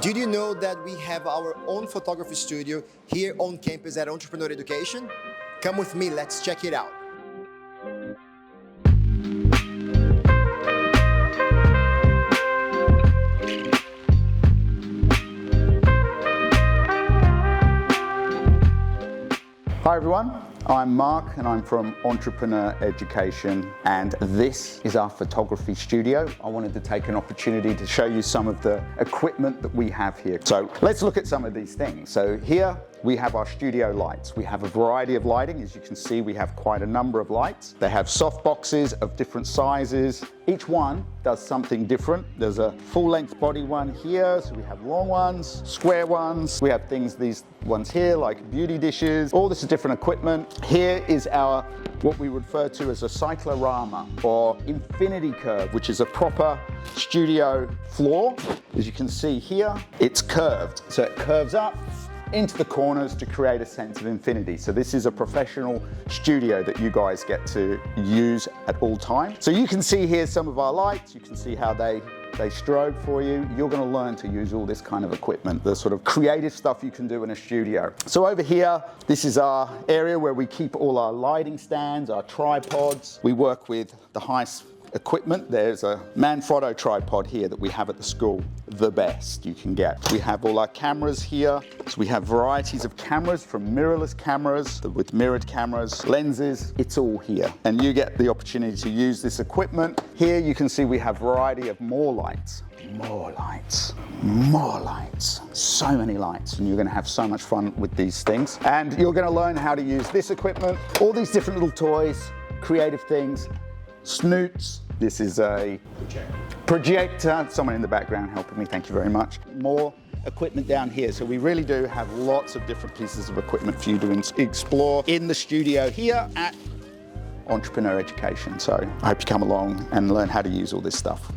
Did you know that we have our own photography studio here on campus at Entrepreneur Education? Come with me, let's check it out. Hi everyone, I'm Mark and I'm from Entrepreneur Education, and this is our photography studio. I wanted to take an opportunity to show you some of the equipment that we have here. So let's look at some of these things. So here we have our studio lights. We have a variety of lighting. As you can see, we have quite a number of lights. They have soft boxes of different sizes. Each one does something different. There's a full-length body one here, so we have long ones, square ones. We have these ones here, like beauty dishes. All this is different equipment. Here is our, what we refer to as a cyclorama or infinity curve, which is a proper studio floor. As you can see here, it's curved. So it curves up into the corners to create a sense of infinity. So this is a professional studio that you guys get to use at all times. So you can see here some of our lights. You can see how they strobe for you. You're going to learn to use all this kind of equipment, the sort of creative stuff you can do in a studio. So over here, this is our area where we keep all our lighting stands, our tripods. We work with the highest equipment. There's a Manfrotto tripod here that we have at the school, the best you can get. We have all our cameras here. So we have varieties of cameras, from mirrorless cameras with mirrored cameras, lenses, it's all here. And you get the opportunity to use this equipment. Here you can see we have variety of more lights. More lights, more lights, so many lights, and you're going to have so much fun with these things. And you're going to learn how to use this equipment, all these different little toys, creative things. Snoots. This is a projector. Someone in the background helping me, thank you very much. More equipment down here. So we really do have lots of different pieces of equipment for you to explore in the studio here at Entrepreneur Education. So I hope you come along and learn how to use all this stuff.